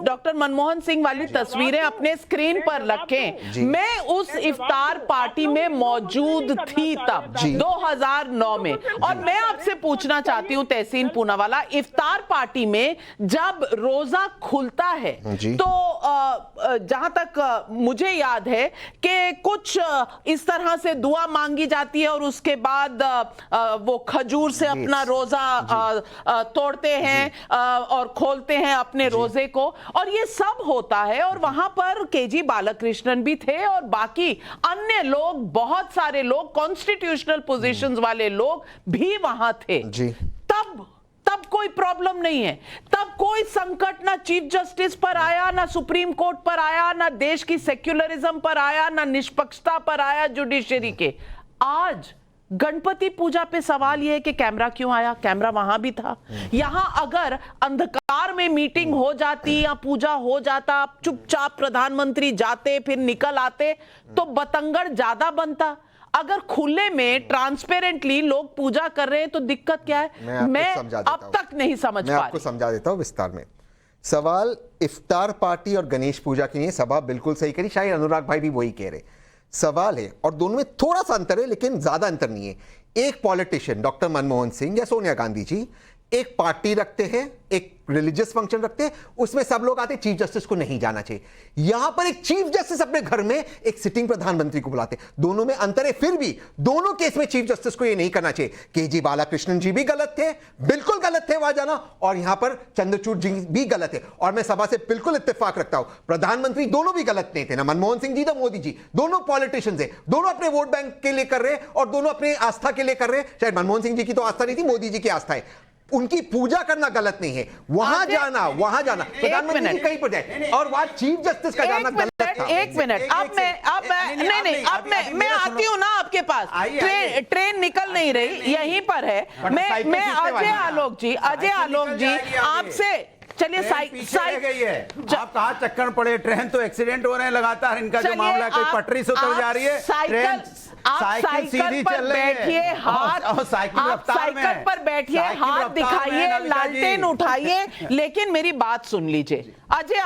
डॉक्टर मनमोहन सिंह वाली तस्वीरें अपने स्क्रीन पर रखें, मैं उस इफ्तार पार्टी में मौजूद थी तब 2009 में, और मैं आपसे पूछना चाहती हूं तहसीन पूनावाला, इफ्तार पार्टी में जब रोजा खुलता है तो जहां तक मुझे याद है कि कुछ इस तरह से दुआ मांगी जाती है और उसके बाद वो खजूर से अपना रोजा तोड़ते हैं और खोलते हैं अपने रोजे को, और ये सब होता है। और वहां पर केजी बालाकृष्णन भी थे और बाकी अन्य लोग, बहुत सारे लोग, कॉन्स्टिट्यूशनल पोजीशन वाले लोग भी वहां थे जी। तब कोई प्रॉब्लम नहीं है, तब कोई संकट ना चीफ जस्टिस पर आया, ना सुप्रीम कोर्ट पर आया, ना देश की सेक्युलरिज्म पर आया, ना निष्पक्षता पर आया जुडिशरी के। आज गणपति पूजा पे सवाल यह है कि कैमरा क्यों आया? कैमरा वहां भी था। यहां अगर अंधकार में मीटिंग हो जाती या पूजा हो जाता, चुपचाप प्रधानमंत्री जाते फिर निकल आते, तो बतंगड़ ज्यादा बनता। अगर खुले में ट्रांसपेरेंटली लोग पूजा कर रहे हैं तो दिक्कत क्या है? मैं अब तक नहीं समझ पा रही। मैं आपको समझा देता हूं विस्तार में। सवाल इफ्तार पार्टी और गणेश पूजा की नहीं, सभा बिल्कुल सही करी, शायद अनुराग भाई भी वही कह रहे। सवाल है, और दोनों में थोड़ा सा अंतर है लेकिन ज्यादा अंतर नहीं है। एक पॉलिटिशियन डॉक्टर मनमोहन सिंह या सोनिया गांधी जी एक पार्टी रखते हैं, एक रिलीजियस फंक्शन रखते हैं, उसमें सब लोग आते हैं, चीफ जस्टिस को नहीं जाना चाहिए। यहां पर एक चीफ जस्टिस अपने घर में एक सिटिंग प्रधानमंत्री को बुलाते हैं। दोनों में अंतर है, फिर भी दोनों केस में चीफ जस्टिस को यह नहीं करना चाहिए। केजी बालाकृष्णन जी भी गलत थे, बिल्कुल गलत थे वहां जाना, और यहां पर चंद्रचूड़ जी भी गलत है। और मैं सभा से बिल्कुल इत्तेफाक रखता हूं, प्रधानमंत्री दोनों भी गलत नहीं थे, ना मनमोहन सिंह जी ना मोदी जी, दोनों पॉलिटिशियंस है, दोनों अपने वोट बैंक के लिए कर रहे हैं और दोनों अपनी आस्था के लिए कर रहे हैं। शायद मनमोहन सिंह जी की तो आस्था नहीं थी, मोदी जी की आस्था है। उनकी पूजा करना गलत नहीं है, वहां जाना प्रधानमंत्री जी कहीं पर जाए, और वहां चीफ जस्टिस का जाना गलत था। एक मिनट, अब मैं आती हूँ ना आपके पास। ट्रेन निकल नहीं रही, यहीं पर है। मैं अजय आलोक जी आपसे, चलिए आप कहाँ चक्कर पड़े? ट्रेन तो एक्सीडेंट हो रहे हैं लगातार, इनका जो मामला है कोई पटरी से उतर जा रही है, साइकिल सीधी चल रही है, साइकिल पर बैठिए, हाथ दिखाइए, लालटेन उठाइए, लेकिन मेरी बात सुन लीजिए। अजय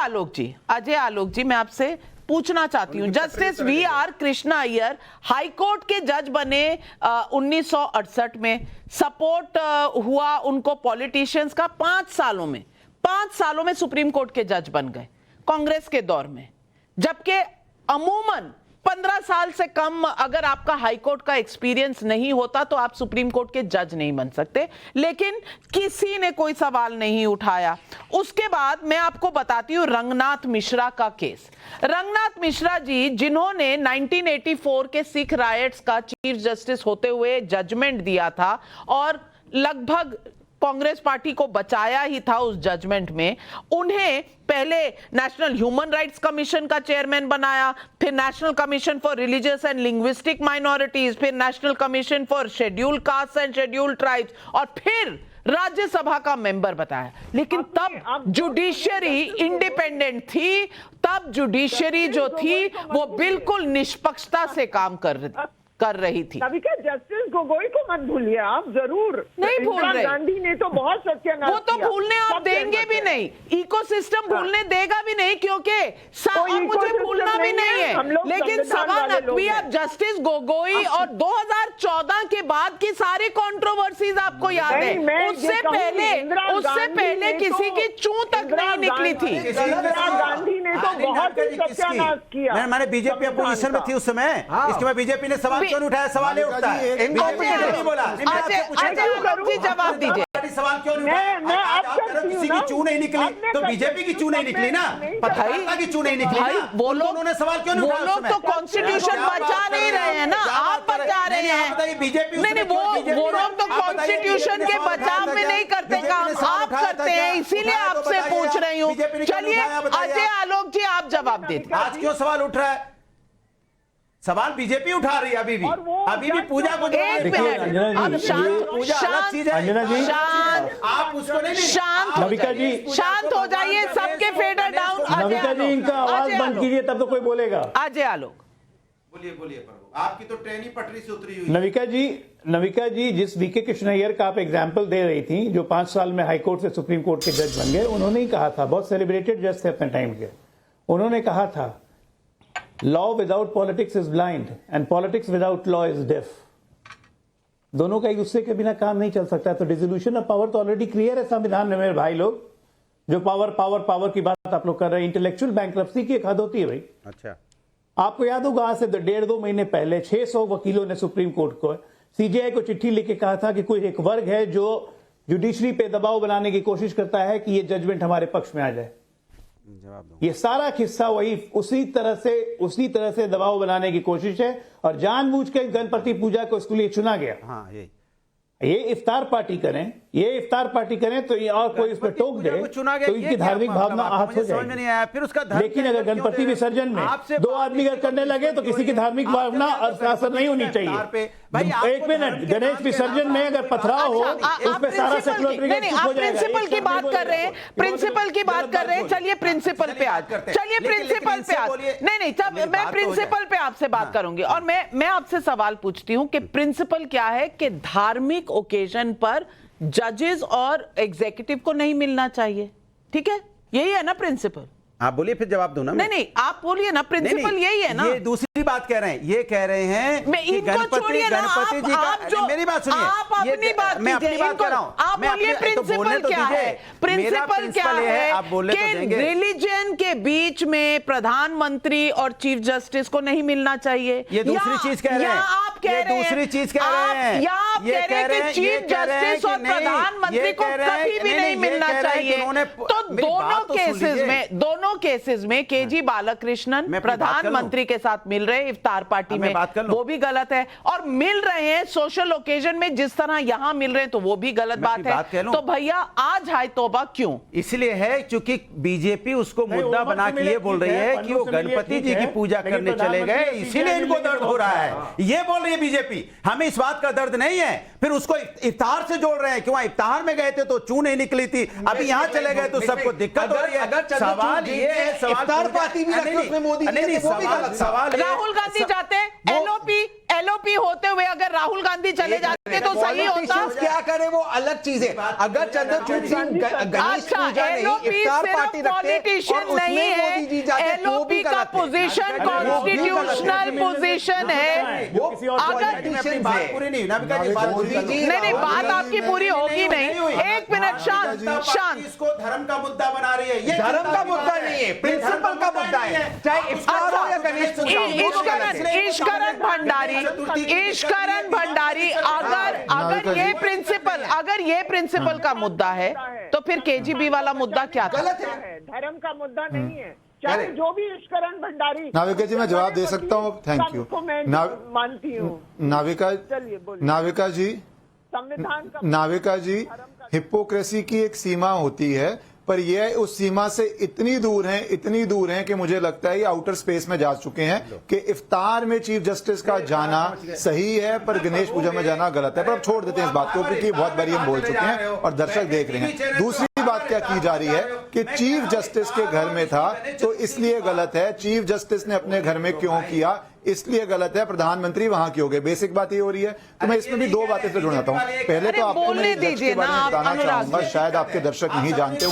आलोक जी मैं आपसे पूछना चाहती हूँ, justice VR. Krishna Iyer high court के जज बने 1968 में, सपोर्ट हुआ उनको पॉलिटिशियंस का 5 सालों में सुप्रीम कोर्ट के जज बन गए कांग्रेस के दौर में, जबकि अमूमन 15 साल से कम अगर आपका हाईकोर्ट का एक्सपीरियंस नहीं होता तो आप सुप्रीम कोर्ट के जज नहीं बन सकते, लेकिन किसी ने कोई सवाल नहीं उठाया। उसके बाद मैं आपको बताती हूं रंगनाथ मिश्रा का केस। रंगनाथ मिश्रा जी, जिन्होंने 1984 के सिख रायट्स का चीफ जस्टिस होते हुए जजमेंट दिया था और लगभग कांग्रेस पार्टी को बचाया ही था उस जजमेंट में, उन्हें पहले नेशनल ह्यूमन राइट्स कमीशन का चेयरमैन बनाया, फिर national commission for religious and linguistic minorities, फिर national commission for scheduled caste and scheduled tribes, और फिर राज्यसभा का मेंबर बताया। लेकिन तब जुडिशियरी इंडिपेंडेंट थी, तब जुडिशियरी जो थी वो बिल्कुल निष्पक्षता से काम कर रही थी। जस्टिस गोगोई को मत भूलिए आप, जरूर नहीं भूल रहे। गांधी ने तो बहुत सत्यानाश वो तो भूलने आप देंगे भी नहीं, इकोसिस्टम भूलने देगा भी नहीं, क्योंकि मुझे भूलना भी नहीं है, लेकिन सवाल नकवी आप जस्टिस गोगोई और 2014 के बाद की सारी कंट्रोवर्सीज आपको याद है। उससे पहले किसी की चूं तक नहीं निकली थी। गांधी ने तो बहुत ही सत्यानाश किया। मैंने बीजेपी अपोजिशन में थी उस समय, इसके बाद बीजेपी ने सवाल क्यों नहीं उठाया? सवाल उठता है, नहीं बोला। जवाब दीजिए, सवाल क्यों नहीं उठाया? किसी की चू नहीं निकली तो बीजेपी की चू नहीं निकली ना, पत्रकारिता की चू नहीं निकली ना, वो लोग सवाल क्यों नहीं उठाया? वो लोग तो कॉन्स्टिट्यूशन बचा नहीं रहे हैं ना, आप बचा रहे हैं। बीजेपी नहीं, वो लोग तो कॉन्स्टिट्यूशन के बचाव में नहीं करते काम, आप करते हैं, इसीलिए आपसे पूछ रही हूँ। चलिए अजय आलोक जी आप जवाब दीजिए। आज क्यों सवाल उठ रहा है? सवाल बीजेपी उठा रही है अभी भी पूजा को। एक मिनट, अब आप उसको नहीं, नविका जी शांत हो जाइए, सबके फेडर डाउन। नविका जी इनका आवाज बंद कीजिए, तब तो कोई बोलेगा। अजय आलोक बोलिए प्रभु, आपकी तो ट्रेन ही पटरी से उतरी हुई। नविका जी जिस वीके कृष्ण अय्यर का आप एग्जाम्पल दे रही थी, जो 5 साल में हाईकोर्ट से सुप्रीम कोर्ट के जज बन गए, उन्होंने ही कहा था, बहुत सेलिब्रेटेड जज थे अपने टाइम के, उन्होंने कहा था law without politics is blind and politics without law is deaf. दोनों का एक दूसरे के बिना काम नहीं चल सकता। तो डिसोल्यूशन ऑफ पावर तो ऑलरेडी क्लियर है संविधान में मेरे भाई लोग। जो पावर की बात आप लोग कर रहे हैं, इंटेलेक्चुअल बैंक्रप्सी की एक हद होती है भाई। अच्छा, आपको याद होगा आज से 1.5-2 महीने पहले 600 वकीलों ने सुप्रीम कोर्ट को, सीजीआई को चिट्ठी लिख कहा था कि कोई एक वर्ग है जो जुडिशरी पे दबाव बनाने की कोशिश करता है कि ये जजमेंट हमारे पक्ष में आ जाए। ये सारा किस्सा वही उसी तरह से दबाव बनाने की कोशिश है, और जानबूझ के गणपति पूजा को इसके लिए चुना गया। हाँ, ये इफ्तार पार्टी करें तो ये और कोई इस पर टोक दे तो इनकी धार्मिक भावना आहत हो जाएगी। फिर उसका लेकिन अगर गणपति विसर्जन में 2 आदमी अगर करने लगे तो किसी की धार्मिक भावना असर नहीं होनी चाहिए। एक मिनट, गणेश विसर्जन में अगर पथराव हो उसमें सारा सेक्युलरिज्म हो जाएगा। प्रिंसिपल की बात कर रहे हैं, चलिए प्रिंसिपल पे नहीं, मैं प्रिंसिपल पे आपसे बात करूंगी। और मैं आपसे सवाल पूछती हूं कि प्रिंसिपल क्या है कि धार्मिक ओकेजन पर जजेस और एग्जीक्यूटिव को नहीं मिलना चाहिए, ठीक है? यही है ना प्रिंसिपल? आप बोलिए फिर जवाब दो ना। नहीं आप बोलिए ना, प्रिंसिपल यही है ना। ये दूसरी बात कह रहे हैं, ये कह रहे हैं मैं कि इनको छोड़िए ना, गणपति जी का, मेरी बात सुनिए, आप अपनी बात मैं अपनी बात कर रहा हूं, आप बोलिए प्रिंसिपल क्या है, प्रिंसिपल क्या है आप बोलने तो देंगे। रिलीजन के बीच में प्रधानमंत्री और चीफ जस्टिस को नहीं मिलना चाहिए, ये दूसरी चीज कह रहे हैं, आप कह रहे हैं, दूसरी चीज कह रहे हैं, या आप कह रहे हैं कि चीफ जस्टिस और प्रधानमंत्री को कभी भी नहीं मिलना चाहिए। तो दोनों केसेस में केजी बालाकृष्णन प्रधानमंत्री के साथ मिल रहे इफ्तार पार्टी में, वो भी गलत है, और मिल रहे हैं सोशल ओकेजन में जिस तरह यहां मिल रहे हैं, तो वो भी गलत बात है। तो भैया आज हाय तौबा क्यों? इसलिए है क्योंकि बीजेपी उसको मुद्दा बना के ये बोल रही है कि वो गणपति जी की पूजा करने चले गए, इसीलिए इनको दर्द हो रहा है, ये बोल रही है बीजेपी। हमें इस बात का दर्द नहीं है, फिर उसको इफ्तार से जोड़ रहे हैं कि वहां इफ्तार में गए थे तो चू नहीं निकली थी, अभी यहां चले गए तो सबको दिक्कत हो रही है। सवाल ये है, इफ्तार पार्टी भी रखी उसमें मोदी जी, सवाल राहुल गांधी जाते एलओपी होते हुए अगर राहुल गांधी चले जाते तो सही होता। क्या करें, वो अलग चीज है। अगर चंद्रचूड़ सिंह गणेश पूजा नहीं इफ्तार पार्टी पॉलिटिशियन नहीं है, एलओपी का पोजीशन कॉन्स्टिट्यूशनल पोजीशन है। नहीं बात आपकी पूरी होगी नहीं। एक मिनट शांत। इसको धर्म का मुद्दा बना रही है, ये धर्म का मुद्दा नहीं है, प्रिंसिपल का मुद्दा है, चाहे इफ्तार हो या गणेश पूजा। ईश्वरन भंडारी अगर ये प्रिंसिपल का मुद्दा है तो फिर केजीबी वाला मुद्दा क्या था? गलत है, धर्म का मुद्दा नहीं है, चाहे जो भी ईश्वरन भंडारी। नाविका जी मैं जवाब दे सकता हूँ, थैंक यू। मानती हूँ नाविका जी, हिपोक्रेसी की एक सीमा होती है, पर यह उस सीमा से इतनी दूर हैं कि मुझे लगता है ये आउटर स्पेस में जा चुके हैं कि इफ्तार में चीफ जस्टिस का जाना सही है पर गणेश पूजा में जाना गलत है। पर अब छोड़ देते हैं इस बात को क्योंकि बहुत बार हम बोल चुके हैं और दर्शक देख रहे हैं। दूसरी बात क्या की जा रही है कि चीफ जस्टिस के घर में था तो इसलिए गलत है, चीफ जस्टिस ने अपने घर में क्यों किया इसलिए गलत है, प्रधानमंत्री वहां की हो गए, बेसिक बात ये हो रही है। तो मैं इसमें भी दो बातें से जुड़ना चाहता हूँ। पहले तो आपको मैं जज के बारे में बताना चाहूंगा, शायद आपके दर्शक नहीं जानते,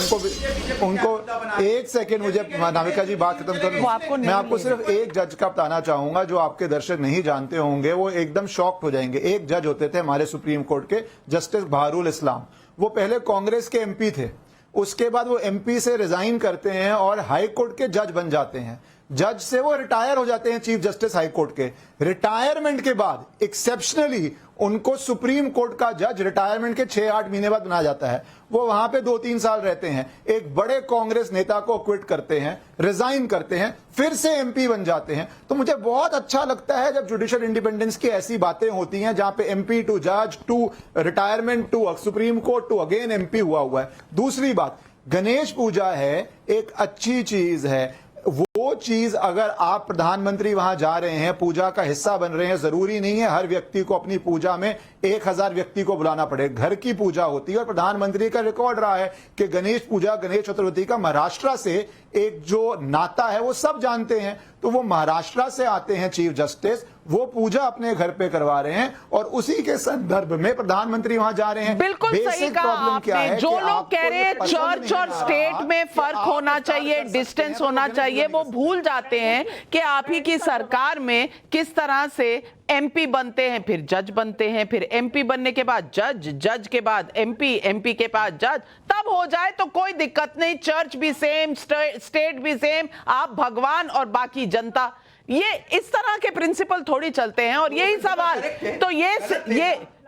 उनको एक सेकेंड मुझे नाविका जी बात खत्म कर, मैं आपको सिर्फ एक जज का बताना चाहूंगा जो आपके दर्शक नहीं जानते होंगे, वो एकदम शॉक्ड हो जाएंगे। एक जज होते थे हमारे सुप्रीम कोर्ट के, जस्टिस बहारुल इस्लाम। वो पहले कांग्रेस के एमपी थे, उसके बाद वो एमपी से रिजाइन करते हैं और हाई कोर्ट के जज बन जाते हैं। जज से वो रिटायर हो जाते हैं चीफ जस्टिस हाई कोर्ट के। रिटायरमेंट के बाद एक्सेप्शनली उनको सुप्रीम कोर्ट का जज रिटायरमेंट के 6-8 महीने बाद बनाया जाता है। वो वहां पे 2-3 साल रहते हैं, एक बड़े कांग्रेस नेता को क्विट करते हैं, रिजाइन करते हैं, फिर से एमपी बन जाते हैं। तो मुझे बहुत अच्छा लगता है जब जुडिशियल इंडिपेंडेंस की ऐसी बातें होती हैं जहां पे एमपी टू जज to retirement to supreme court to again MP हुआ है। दूसरी बात, गणेश पूजा है एक अच्छी चीज है, वो चीज अगर आप प्रधानमंत्री वहां जा रहे हैं, पूजा का हिस्सा बन रहे हैं, जरूरी नहीं है हर व्यक्ति को अपनी पूजा में 1000 व्यक्ति को बुलाना पड़े, घर की पूजा होती है। और प्रधानमंत्री का रिकॉर्ड रहा है कि गणेश पूजा, गणेश चतुर्थी का महाराष्ट्र से एक जो नाता है वो सब जानते हैं। तो वो महाराष्ट्र से आते हैं चीफ जस्टिस, वो पूजा अपने घर पे करवा रहे हैं और उसी के संदर्भ में प्रधानमंत्री वहां जा रहे हैं। बिल्कुल सही कहा आपने। जो लोग कह रहे हैं चर्च और स्टेट में फर्क होना चाहिए, डिस्टेंस होना चाहिए, वो भूल जाते हैं कि आप ही की सरकार में किस तरह से एमपी बनते हैं, फिर जज बनते हैं, फिर एमपी बनने के बाद जज, जज के बाद एमपी, एमपी के बाद जज, तब हो जाए तो कोई दिक्कत नहीं। चर्च भी सेम, स्टेट भी सेम, आप भगवान और बाकी जनता, ये इस तरह के प्रिंसिपल थोड़ी चलते हैं। और यही सवाल तो ये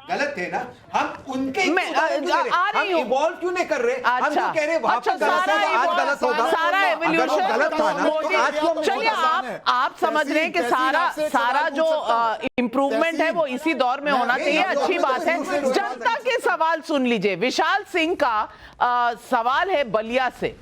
गलत है ना, हम उनके मैं आ रही हूं, इवॉल्व क्यों नहीं कर रहे? अच्छा, हम जो कह रहे हैं वहां पे गलत होगा, सारा एवोल्यूशन। चलिए आप समझ रहे हैं कि सारा जो इंप्रूवमेंट है वो इसी दौर में होना चाहिए, अच्छी बात है। जनता के सवाल सुन लीजिए। विशाल सिंह का सवाल है बलिया से।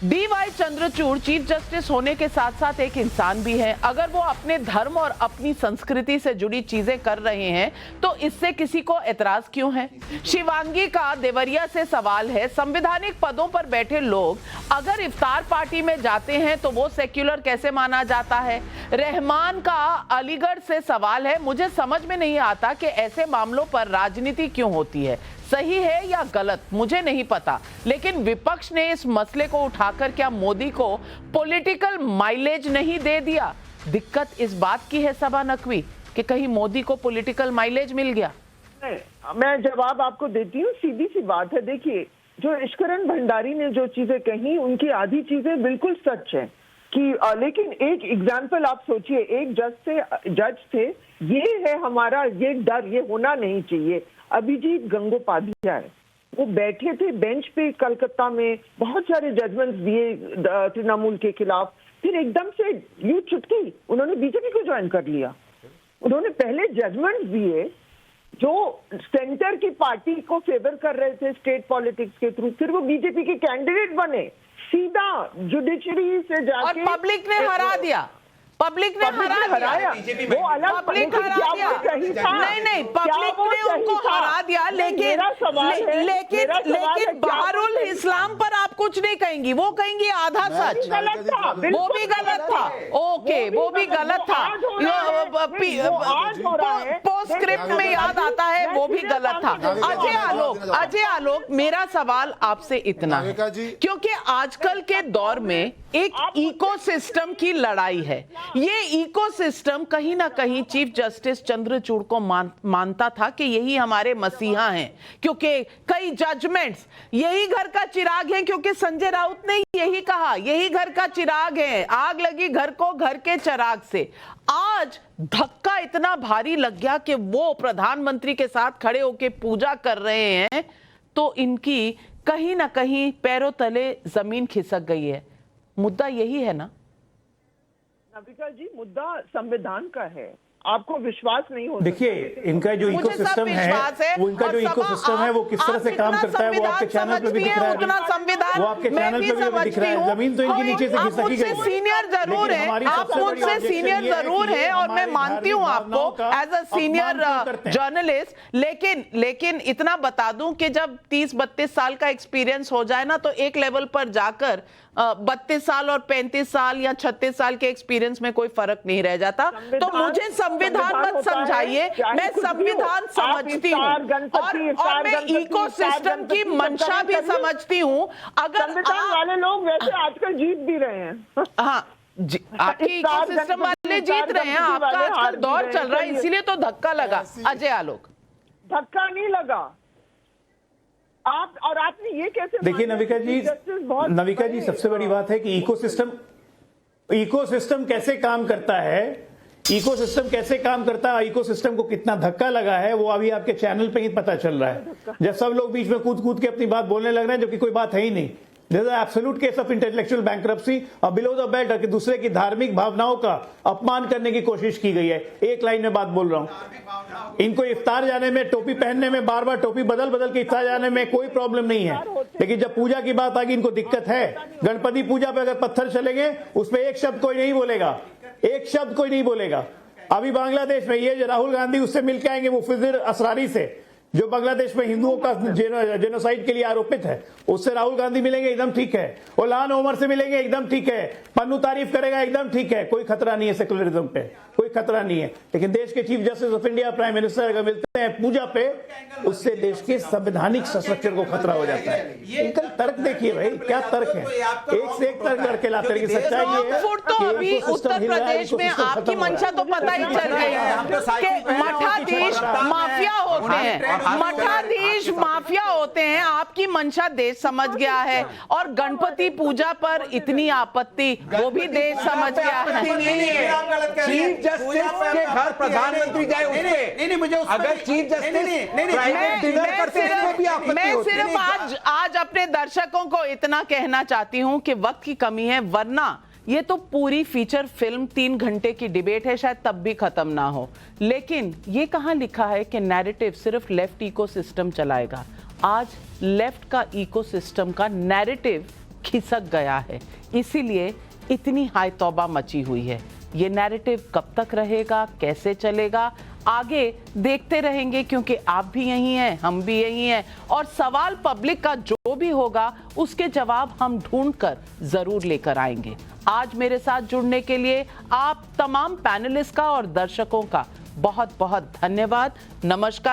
डीवाई चंद्रचूड़ चीफ जस्टिस होने के साथ साथ एक इंसान भी है। अगर वो अपने धर्म और अपनी संस्कृति से जुड़ी चीजें कर रहे हैं तो इससे किसी को एतराज क्यों है? शिवांगी का देवरिया से सवाल है, संवैधानिक पदों पर बैठे लोग अगर इफ्तार पार्टी में जाते हैं तो वो सेक्युलर कैसे माना जाता है? रहमान का अलीगढ़ से सवाल है, मुझे समझ में नहीं आता कि ऐसे मामलों पर राजनीति क्यों होती है, सही है या गलत मुझे नहीं पता, लेकिन विपक्ष ने इस मसले को उठाकर क्या मोदी को पॉलिटिकल माइलेज नहीं दे दिया? दिक्कत इस बात की है सबा नकवी कि कहीं मोदी को पॉलिटिकल माइलेज मिल गया। मैं जवाब आपको देती हूँ, सीधी सी बात है। देखिए, जो ईश्वरन भंडारी ने जो चीजें कही, उनकी आधी चीजें बिल्कुल सच है कि लेकिन एक एग्जाम्पल आप सोचिए, एक जज थे, ये है हमारा ये डर, ये होना नहीं चाहिए। अभिजीत गंगोपाध्याय, वो बैठे थे बेंच पे कलकत्ता में, बहुत सारे जजमेंट्स दिए तृणमूल के खिलाफ, फिर एकदम से यूं चुटकी उन्होंने बीजेपी को ज्वाइन कर लिया। उन्होंने पहले जजमेंट्स दिए जो सेंटर की पार्टी को फेवर कर रहे थे स्टेट पॉलिटिक्स के थ्रू, फिर वो बीजेपी के कैंडिडेट बने, सीधा जुडिशरी से जाके, और पब्लिक ने हरा दिया, पब्लिक ने हराया, वो अलग पब्लिक हरा दिया। नहीं, पब्लिक ने उनको हरा दिया, लेकिन बहरुल इस्लाम पर आप कुछ नहीं कहेंगी, वो कहेंगी आधा सच, वो भी गलत था। ओके, वो भी गलत था, पोस्टस्क्रिप्ट में याद आता है, वो भी गलत था। अजय आलोक, मेरा सवाल आपसे इतना है, क्योंकि आजकल के दौर में एक इकोसिस्टम की लड़ाई है। ये इकोसिस्टम कहीं ना कहीं चीफ जस्टिस चंद्रचूड़ को मानता था कि यही हमारे मसीहा हैं, क्योंकि कई जजमेंट्स यही घर का चिराग हैं, क्योंकि संजय राउत ने यही कहा, यही घर का चिराग है, आग लगी घर को घर के चिराग से। आज धक्का इतना भारी लग गया कि वो प्रधानमंत्री के साथ खड़े होकर पूजा कर रहे हैं, तो इनकी कहीं ना कहीं पैरों तले जमीन खिसक गई है। मुद्दा यही है ना नाविका जी, मुद्दा संविधान का है, आपको विश्वास नहीं हो। देखिए, इनका जो इकोसिस्टम है, वो इनका जो इकोसिस्टम है वो किस तरह से काम करता है, वो आपके चैनल पे भी दिख रहा है, वो आपके चैनल पे भी दिख रहा है। जमीन तो इनके नीचे से खिसकी गई है। सीनियर जरूर है, आप मुझसे सीनियर जरूर है, और मैं मानती हूँ आपको एज अ सीनियर जर्नलिस्ट, लेकिन इतना बता दूं कि जब 30-32 साल का एक्सपीरियंस हो जाए ना, तो एक लेवल पर जाकर 32 साल और 35 साल या 36 साल के एक्सपीरियंस में कोई फर्क नहीं रह जाता। तो मुझे संविधान मत समझाइए, मैं संविधान समझती हूँ और मैं इकोसिस्टम की मंशा भी समझती हूँ। अगर संविधान वाले लोग वैसे आजकल जीत भी रहे हैं। हाँ, आपकी इकोसिस्टम वाले जीत रहे हैं, आपका आजकल दौर चल रहा है, इसीलिए तो धक्का लगा। अजय आलोक, धक्का नहीं लगा। आपने ये कैसे? देखिए नविका जी, सबसे बड़ी बात है कि इकोसिस्टम कैसे काम करता है, इकोसिस्टम को कितना धक्का लगा है, वो अभी आपके चैनल पे ही पता चल रहा है। जब सब लोग बीच में कूद के अपनी बात बोलने लग रहे हैं, जो कि कोई बात है ही नहीं। There is an absolute case of intellectual bankruptcy और below the belt कि दूसरे की धार्मिक भावनाओं का अपमान करने की कोशिश की गई है। एक लाइन में बात बोल रहा हूं, इनको इफ्तार जाने में, टोपी पहनने में, बार बार टोपी बदल के इफ्तार जाने में कोई प्रॉब्लम नहीं है, लेकिन जब पूजा की बात आ गई इनको दिक्कत है। गणपति पूजा पे अगर पत्थर चलेंगे, उसमें एक शब्द कोई नहीं बोलेगा, अभी बांग्लादेश में ये राहुल गांधी उससे मिलकर आएंगे, वो फिजर असरारी से, जो बांग्लादेश में हिंदुओं का जेनोसाइड के लिए आरोपित है, उससे राहुल गांधी मिलेंगे, एकदम ठीक है। उल्हान ओमर से मिलेंगे, एकदम ठीक है। पन्नू तारीफ करेगा, एकदम ठीक है, कोई खतरा नहीं है सेकुलरिज्म पे, कोई खतरा नहीं है। लेकिन देश के chief justice of India, prime minister अगर मिलते हैं पूजा पे, उससे देश के संवैधानिक स्ट्रक्चर को खतरा हो जाता है। इनका तर्क देखिए भाई, क्या तर्क है, एक से एक तर्क करके लाते हैं। सच्चाई ये है तो अभी उत्तर प्रदेश में आपकी मंशा तो पता ही चल गई है कि मठाधीश माफिया होते हैं, मठाधीश माफिया होते हैं। आपकी मंशा देश समझ गया है, और गणपति पूजा पर इतनी आपत्ति वो भी देश समझ गया है। चीफ जस्टिस के घर प्रधानमंत्री जाए उसपे, मुझे अगर चीफ जस्टिस मैं सिर्फ आज अपने दर्शकों को इतना कहना चाहती हूं कि वक्त की कमी है, वरना ये तो पूरी फीचर फिल्म 3 घंटे की डिबेट है, शायद तब भी खत्म ना हो। लेकिन ये कहां लिखा है कि नैरेटिव सिर्फ लेफ्ट इकोसिस्टम चलाएगा? आज लेफ्ट का इकोसिस्टम का नैरेटिव खिसक गया है, इसीलिए इतनी हाय तौबा मची हुई है। ये नैरेटिव कब तक रहेगा, कैसे चलेगा, आगे देखते रहेंगे, क्योंकि आप भी यही हैं, हम भी यही हैं, और सवाल पब्लिक का जो भी होगा उसके जवाब हम ढूंढकर जरूर लेकर आएंगे। आज मेरे साथ जुड़ने के लिए आप तमाम पैनलिस्ट का और दर्शकों का बहुत बहुत धन्यवाद। नमस्कार।